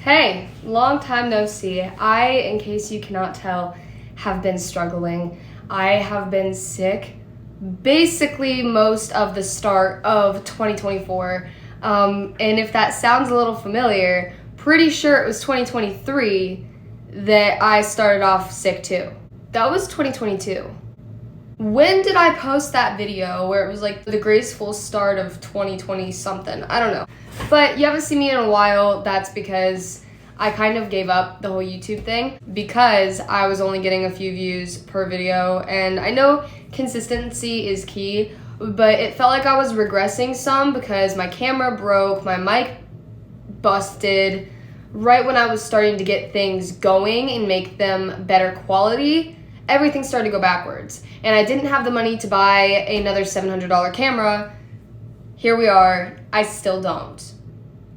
Hey, long time no see. I, in case you cannot tell, have been struggling. I have been sick basically most of the start of 2024. And if that sounds a little familiar, pretty sure it was 2023 that I started off sick too. That was 2022. When did I post that video where it was like the graceful start of 2020 something? I don't know. But you haven't seen me in a while. That's because I kind of gave up the whole YouTube thing because I was only getting a few views per video. And I know consistency is key, but it felt like I was regressing some because my camera broke, my mic busted right when I was starting to get things going and make them better quality. Everything started to go backwards. And I didn't have the money to buy another $700 camera. Here we are. I still don't.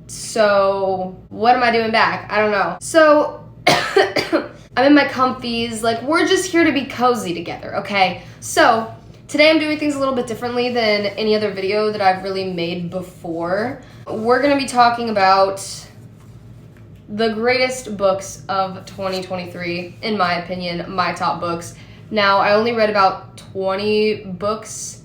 So what am I doing back? I don't know. So I'm in my comfies. Like, we're just here to be cozy together, okay? So today I'm doing things a little bit differently than any other video that I've really made before. We're going to be talking about the greatest books of 2023, in my opinion, my top books. Now, I only read about 20 books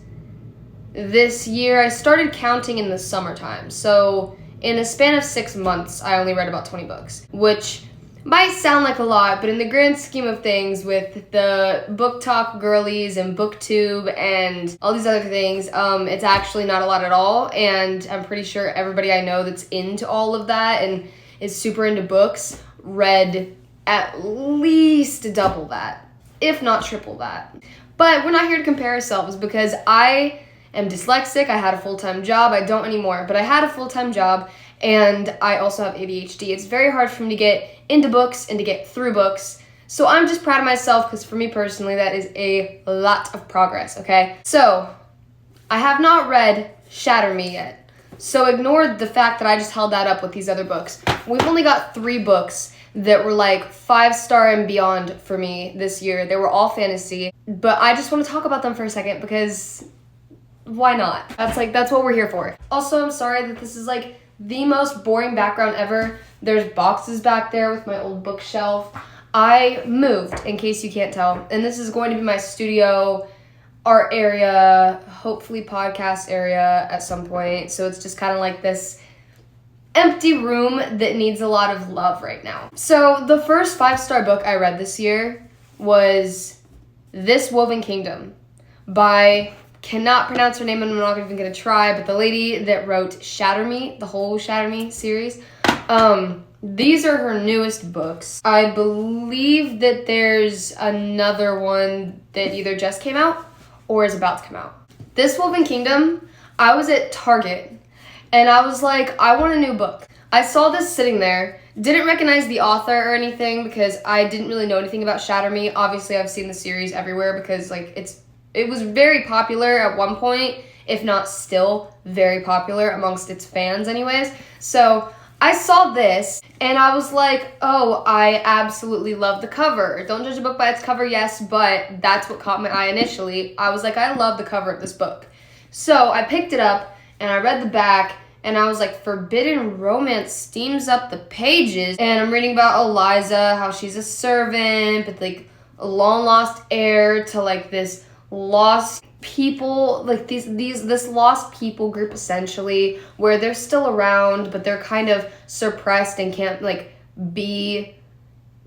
this year. I started counting in the summertime. So in a span of 6 months, I only read about 20 books, which might sound like a lot, but in the grand scheme of things, with the book talk girlies and booktube and all these other things, it's actually not a lot at all. And I'm pretty sure everybody I know that's into all of that and is super into books read at least double that, if not triple that. But we're not here to compare ourselves because I am dyslexic. I had a full-time job. I don't anymore, but I had a full-time job, and I also have ADHD. It's very hard for me to get into books and to get through books. So I'm just proud of myself because for me personally, that is a lot of progress, okay? So I have not read Shatter Me yet. So ignore the fact that I just held that up with these other books. We've only got 3 books that were like 5-star and beyond for me this year. They were all fantasy, but I just want to talk about them for a second because why not? That's what we're here for. Also, I'm sorry that this is like the most boring background ever. There's boxes back there with my old bookshelf. I moved, in case you can't tell, and this is going to be my studio, art area, hopefully podcast area at some point. So it's just kind of like this empty room that needs a lot of love right now. So the first 5-star book I read this year was This Woven Kingdom by, cannot pronounce her name and I'm not even going to try, but the lady that wrote Shatter Me, the whole Shatter Me series. These are her newest books. I believe that there's another one that either just came out or is about to come out. This Woven Kingdom, I was at Target and I was like, I want a new book. I saw this sitting there, didn't recognize the author or anything because I didn't really know anything about Shatter Me. Obviously, I've seen the series everywhere because like it was very popular at one point, if not still very popular amongst its fans anyways. So I saw this and I was like, oh, I absolutely love the cover. Don't judge a book by its cover, yes, but that's what caught my eye initially. I was like, I love the cover of this book. So I picked it up and I read the back and I was like, forbidden romance steams up the pages. And I'm reading about Eliza, how she's a servant, but like a long lost heir to like this lost people, like this lost people group essentially, where they're still around but they're kind of suppressed and can't like be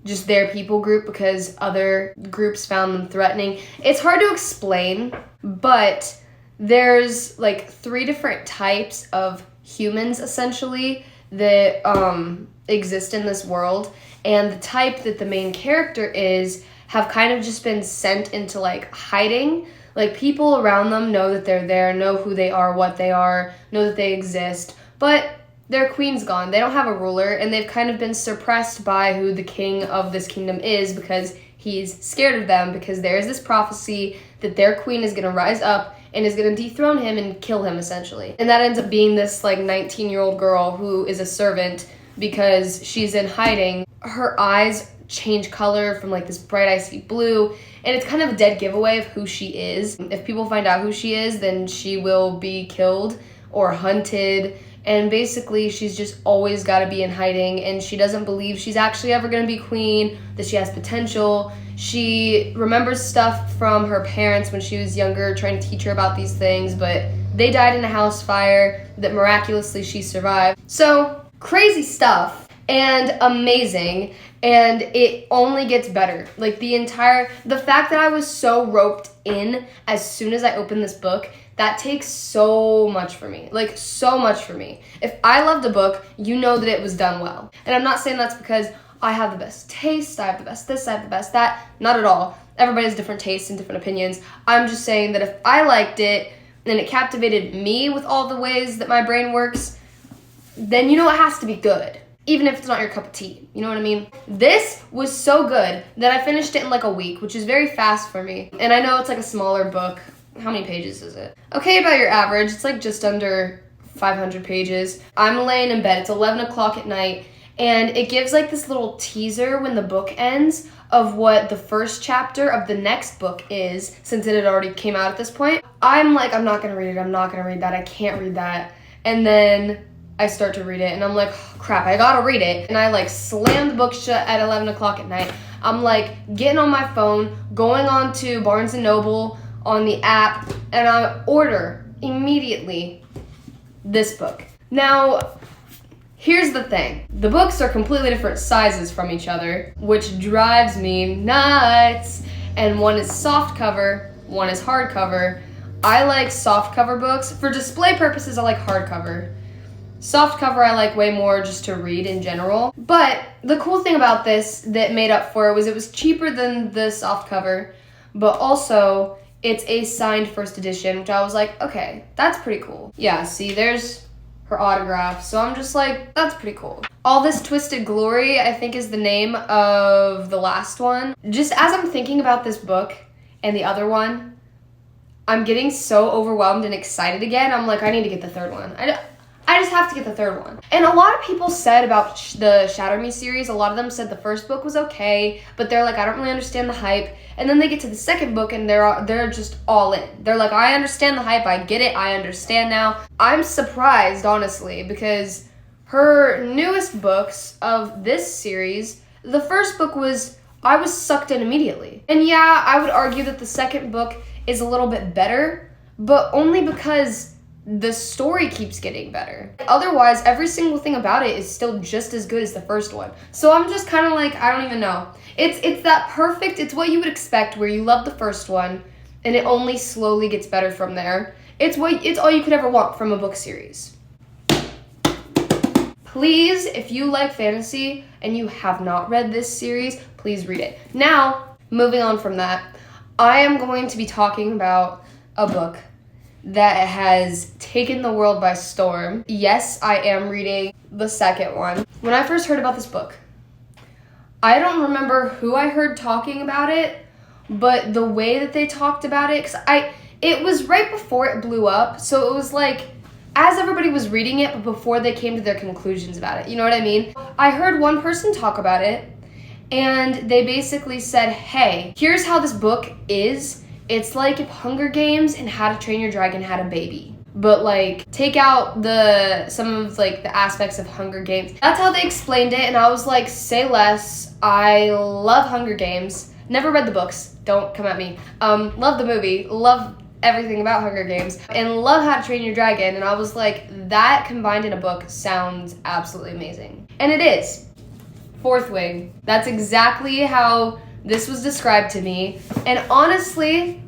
just their people group because other groups found them threatening. It's hard to explain, but there's like 3 different types of humans essentially that exist in this world, and the type that the main character is have kind of just been sent into like hiding. Like, people around them know that they're there, know who they are, what they are, know that they exist, but their queen's gone. They don't have a ruler, and they've kind of been suppressed by who the king of this kingdom is because he's scared of them, because there's this prophecy that their queen is going to rise up and is going to dethrone him and kill him, essentially. And that ends up being this like 19-year-old girl who is a servant because she's in hiding. Her eyes change color from like this bright icy blue, and it's kind of a dead giveaway of who she is. If people find out who she is, then she will be killed or hunted, and basically she's just always got to be in hiding, and she doesn't believe she's actually ever going to be queen, that she has potential. She remembers stuff from her parents when she was younger, trying to teach her about these things, but they died in a house fire that miraculously she survived. So, crazy stuff and amazing, and it only gets better. Like, the fact that I was so roped in as soon as I opened this book, that takes so much for me. Like, so much for me. If I loved a book, you know that it was done well. And I'm not saying that's because I have the best taste, I have the best this, I have the best that. Not at all. Everybody has different tastes and different opinions. I'm just saying that if I liked it and it captivated me with all the ways that my brain works, then you know it has to be good. Even if it's not your cup of tea. You know what I mean? This was so good that I finished it in like a week, which is very fast for me. And I know it's like a smaller book. How many pages is it? Okay, about your average. It's like just under 500 pages. I'm laying in bed. It's 11 o'clock at night. And it gives like this little teaser when the book ends of what the first chapter of the next book is, since it had already came out at this point. I'm like, I'm not gonna read it, I'm not gonna read that, I can't read that. And then I start to read it and I'm like, oh, crap, I gotta read it. And I like slam the book shut at 11 o'clock at night. I'm like getting on my phone, going on to Barnes & Noble on the app, and I order immediately this book. Now, here's the thing. The books are completely different sizes from each other, which drives me nuts. And one is soft cover, one is hardcover. I like soft cover books. For display purposes, I like hardcover. Soft cover I like way more just to read in general. But the cool thing about this that made up for it was cheaper than the soft cover, but also it's a signed first edition, which I was like, okay, that's pretty cool. Yeah, see, there's her autograph. So I'm just like, that's pretty cool. All This Twisted Glory, I think, is the name of the last one. Just as I'm thinking about this book and the other one, I'm getting so overwhelmed and excited again. I'm like, I need to get the third one. I just have to get the third one. And a lot of people said about the Shatter Me series, a lot of them said the first book was okay, but they're like, I don't really understand the hype. And then they get to the second book and they're just all in. They're like, I understand the hype, I get it, I understand now. I'm surprised, honestly, because her newest books of this series, the first book I was sucked in immediately. And yeah, I would argue that the second book is a little bit better, but only because the story keeps getting better. Otherwise, every single thing about it is still just as good as the first one. So I'm just kind of like, I don't even know. It's that perfect, it's what you would expect where you love the first one and it only slowly gets better from there. It's all you could ever want from a book series. Please, if you like fantasy and you have not read this series, please read it. Now, moving on from that, I am going to be talking about a book that has taken the world by storm. Yes, I am reading the second one. When I first heard about this book, I don't remember who I heard talking about it, but the way that they talked about it, it was right before it blew up, so it was like, as everybody was reading it, but before they came to their conclusions about it, you know what I mean? I heard one person talk about it, and they basically said, hey, here's how this book is. It's like if Hunger Games and How to Train Your Dragon had a baby. But like, take out some of like the aspects of Hunger Games. That's how they explained it, and I was like, say less. I love Hunger Games. Never read the books. Don't come at me. Love the movie. Love everything about Hunger Games. And love How to Train Your Dragon. And I was like, that combined in a book sounds absolutely amazing. And it is. Fourth Wing. That's exactly how this was described to me, and honestly,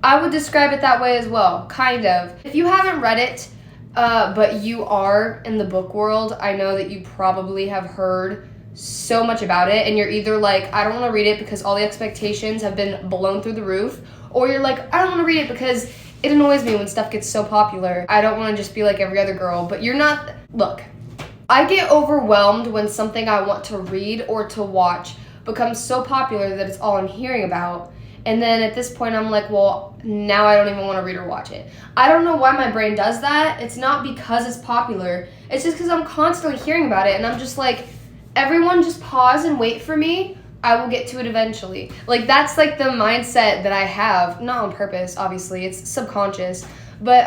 I would describe it that way as well, kind of. If you haven't read it, but you are in the book world, I know that you probably have heard so much about it, and you're either like, I don't want to read it because all the expectations have been blown through the roof, or you're like, I don't want to read it because it annoys me when stuff gets so popular. I don't want to just be like every other girl, but you're not. Look, I get overwhelmed when something I want to read or to watch becomes so popular that it's all I'm hearing about. And then at this point, I'm like, well, now I don't even want to read or watch it. I don't know why my brain does that. It's not because it's popular. It's just because I'm constantly hearing about it. And I'm just like, everyone just pause and wait for me. I will get to it eventually. Like, that's like the mindset that I have. Not on purpose, obviously. It's subconscious. But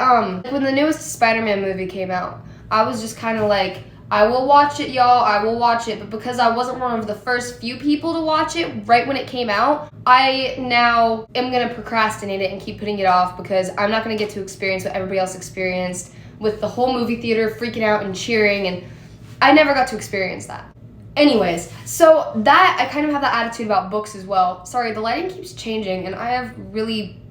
when the newest Spider-Man movie came out, I was just kind of like, I will watch it, y'all, I will watch it. But because I wasn't one of the first few people to watch it right when it came out, I now am going to procrastinate it and keep putting it off because I'm not going to get to experience what everybody else experienced with the whole movie theater freaking out and cheering, and I never got to experience that. Anyways, so that, I kind of have that attitude about books as well. Sorry, the lighting keeps changing, and I have really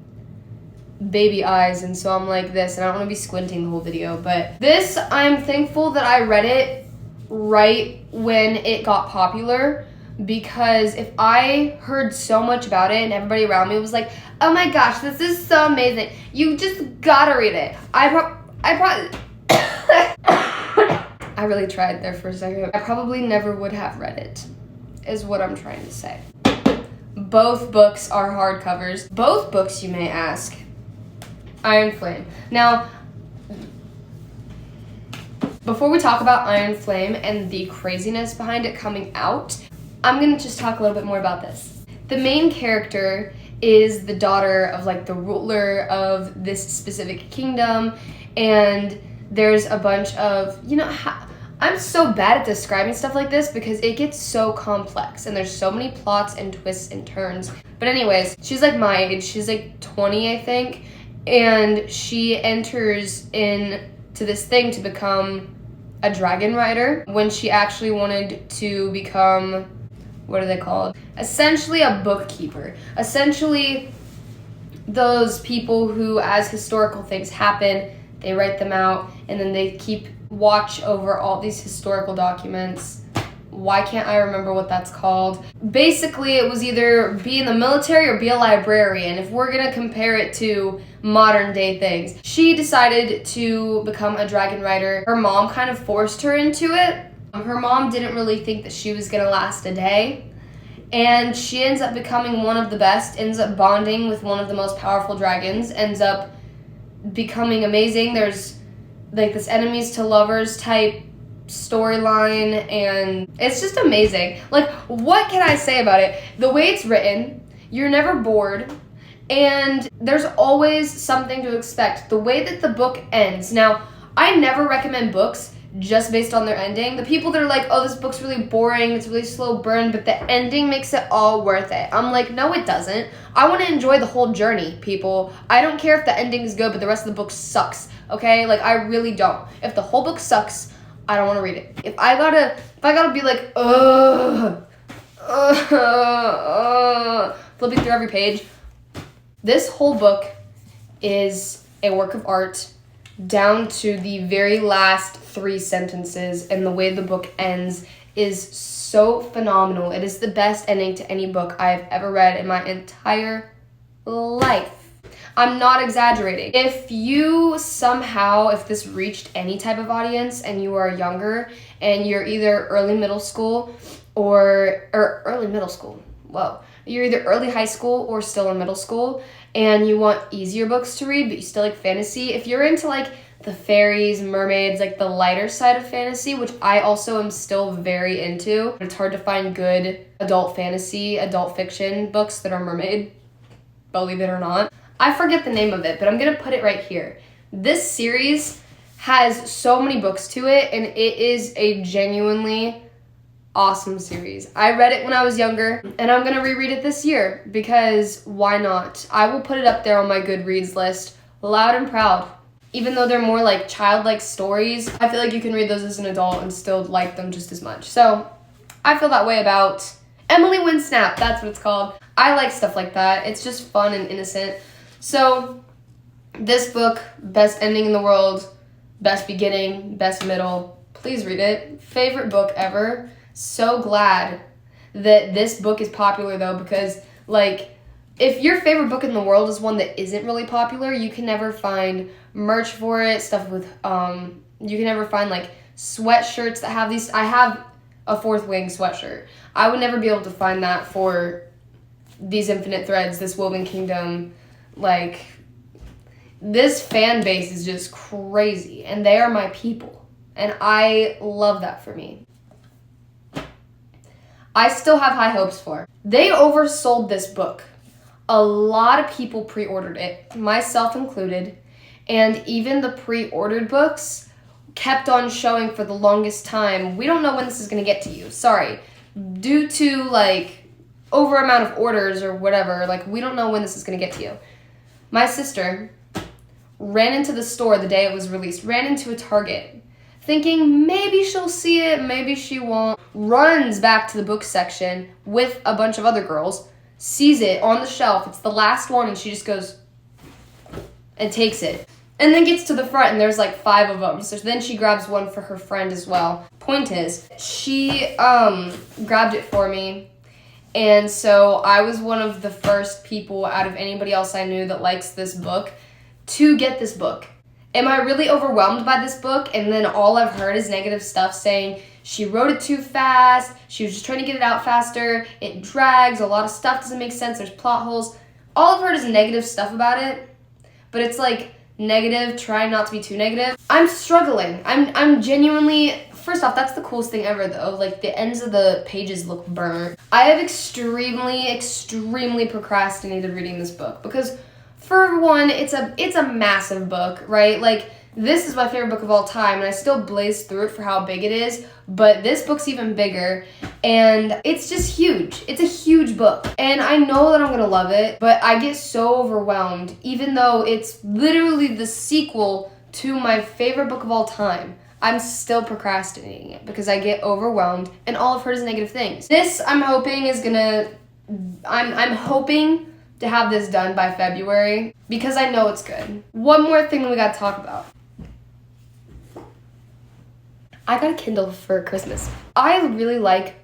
baby eyes, and so I'm like this, and I don't want to be squinting the whole video, but this, I'm thankful that I read it right when it got popular, because if I heard so much about it and everybody around me was like, oh my gosh, this is so amazing, you just gotta read it, I probably I really tried there for a second. I probably never would have read it, is what I'm trying to say. Both books are hardcovers. Both books, you may ask. Iron Flame. Now, before we talk about Iron Flame and the craziness behind it coming out, I'm gonna just talk a little bit more about this. The main character is the daughter of like the ruler of this specific kingdom, and there's a bunch of, I'm so bad at describing stuff like this because it gets so complex and there's so many plots and twists and turns. But anyways, she's like my age, she's like 20, I think, and she enters into this thing to become a dragon rider when she actually wanted to become, what are they called? Essentially a bookkeeper. Essentially those people who, as historical things happen, they write them out and then they keep watch over all these historical documents. Why can't I remember what that's called? Basically, it was either be in the military or be a librarian, if we're gonna compare it to modern day things. She decided to become a dragon rider. Her mom kind of forced her into it. Her mom didn't really think that she was gonna last a day. And she ends up becoming one of the best, ends up bonding with one of the most powerful dragons, ends up becoming amazing. There's like this enemies to lovers type storyline, and it's just amazing. Like, what can I say about it? The way it's written, you're never bored, and there's always something to expect. The way that the book ends. Now, I never recommend books just based on their ending. The people that are like, oh, this book's really boring, it's really slow burn, but the ending makes it all worth it. I'm like, no, it doesn't. I want to enjoy the whole journey, people. I don't care if the ending is good, but the rest of the book sucks, okay? Like, I really don't. If the whole book sucks, I don't want to read it. If I gotta be like, flipping through every page, this whole book is a work of art down to the very last 3 sentences, and the way the book ends is so phenomenal. It is the best ending to any book I've ever read in my entire life. I'm not exaggerating. If this reached any type of audience and you are younger and you're either early middle school or early middle school, you're either early high school or still in middle school and you want easier books to read but you still like fantasy, if you're into like the fairies, mermaids, like the lighter side of fantasy, which I also am still very into. It's hard to find good adult fantasy, adult fiction books that are mermaid, believe it or not. I forget the name of it, but I'm gonna put it right here. This series has so many books to it, and it is a genuinely awesome series. I read it when I was younger, and I'm gonna reread it this year, because why not? I will put it up there on my Goodreads list, loud and proud. Even though they're more like childlike stories, I feel like you can read those as an adult and still like them just as much. So I feel that way about Emily Winsnap, that's what it's called. I like stuff like that. It's just fun and innocent. So this book, best ending in the world, best beginning, best middle. Please read it. Favorite book ever. So glad that this book is popular though, because like, if your favorite book in the world is one that isn't really popular, you can never find merch for it, stuff with, you can never find like sweatshirts that have these. I have a Fourth Wing sweatshirt. I would never be able to find that for these Infinite Threads, this Woven Kingdom. Like, this fan base is just crazy, and they are my people, and I love that for me. I still have high hopes for. They oversold this book. A lot of people pre-ordered it, myself included, and even the pre-ordered books kept on showing for the longest time. We don't know when this is going to get to you. Sorry. Due to, like, over amount of orders or whatever, like, we don't know when this is going to get to you. My sister ran into the store the day it was released, ran into a Target, thinking maybe she'll see it, maybe she won't, runs back to the book section with a bunch of other girls, sees it on the shelf, it's the last one, and she just goes and takes it. And then gets to the front, and there's like 5 of them. So then she grabs one for her friend as well. Point is, she grabbed it for me, and so I was one of the first people out of anybody else I knew that likes this book to get this book. Am I really overwhelmed by this book? And then all I've heard is negative stuff saying she wrote it too fast, she was just trying to get it out faster, it drags, a lot of stuff doesn't make sense, there's plot holes. All I've heard is negative stuff about it, but it's like negative, try not to be too negative. I'm struggling. I'm genuinely, first off, that's the coolest thing ever though. Like the ends of the pages look burnt. I have extremely procrastinated reading this book because for one, it's a massive book, right? Like this is my favorite book of all time and I still blaze through it for how big it is, but this book's even bigger and it's just huge. It's a huge book and I know that I'm gonna love it, but I get so overwhelmed even though it's literally the sequel to my favorite book of all time. I'm still procrastinating it because I get overwhelmed and all I've heard is negative things. This I'm hoping is gonna, I'm hoping to have this done by February because I know it's good. One more thing we gotta talk about. I got a Kindle for Christmas. I really like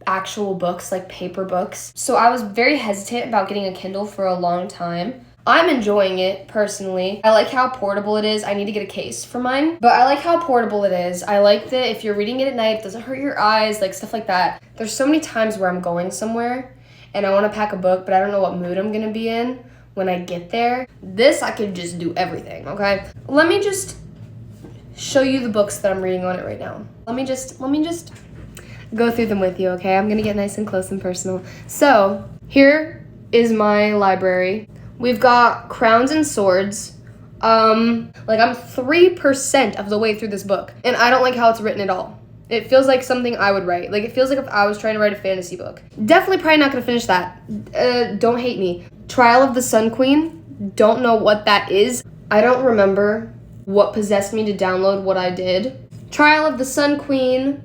actual books, like paper books. So I was very hesitant about getting a Kindle for a long time. I'm enjoying it personally. I like how portable it is. I need to get a case for mine, but I like how portable it is. I like that if you're reading it at night, it doesn't hurt your eyes, like stuff like that. There's so many times where I'm going somewhere and I want to pack a book, but I don't know what mood I'm gonna be in when I get there. This, I could just do everything, okay? Let me just show you the books that I'm reading on it right now. Let me just go through them with you, okay? I'm gonna get nice and close and personal. So, here is my library. We've got Crowns and Swords. Like I'm 3% of the way through this book, and I don't like how it's written at all. It feels like something I would write. Like it feels like if I was trying to write a fantasy book. Definitely probably not gonna finish that. Don't hate me. Trial of the Sun Queen. Don't know what that is. I don't remember what possessed me to download what I did. Trial of the Sun Queen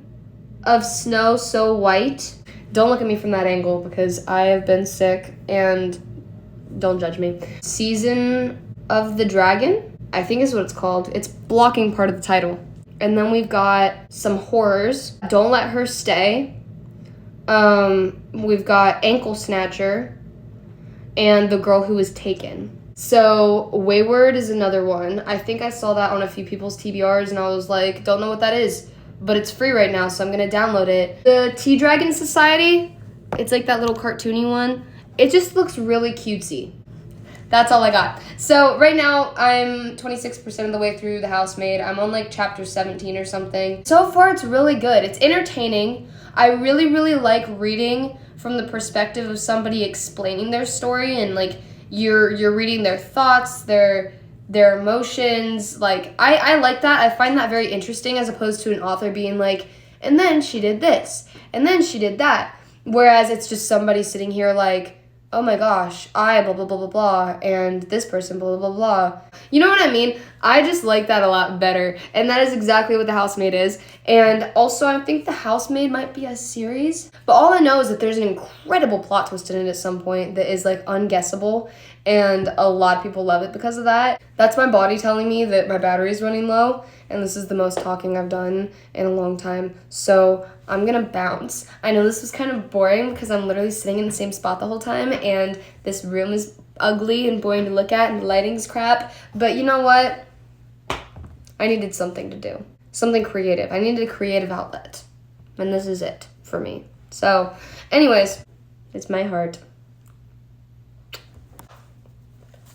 of Snow So White. Don't look at me from that angle because I have been sick and don't judge me. Season of the Dragon, I think is what it's called. It's blocking part of the title. And then we've got some horrors. Don't Let Her Stay. We've got Ankle Snatcher and The Girl Who Was Taken. So Wayward is another one. I think I saw that on a few people's TBRs and I was like, don't know what that is, but it's free right now, so I'm gonna download it. The Tea Dragon Society, it's like that little cartoony one. It just looks really cutesy. That's all I got. So right now I'm 26% of the way through The Housemaid. I'm on like chapter 17 or something. So far it's really good. It's entertaining. I really like reading from the perspective of somebody explaining their story and like you're reading their thoughts, their emotions. Like I like that. I find that very interesting as opposed to an author being like, and then she did this, and then she did that. Whereas it's just somebody sitting here like, oh my gosh, I blah, blah, blah, blah, blah, and this person, blah, blah, blah, blah. You know what I mean? I just like that a lot better, and that is exactly what The Housemaid is. And also, I think The Housemaid might be a series, but all I know is that there's an incredible plot twist in it at some point that is, like, unguessable, and a lot of people love it because of that. That's my body telling me that my battery is running low, and this is the most talking I've done in a long time, so I'm gonna bounce. I know this was kind of boring because I'm literally sitting in the same spot the whole time, and this room is ugly and boring to look at, and the lighting's crap, but you know what? I needed something to do. Something creative. I needed a creative outlet, and this is it for me. So, anyways, it's my heart.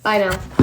Bye now.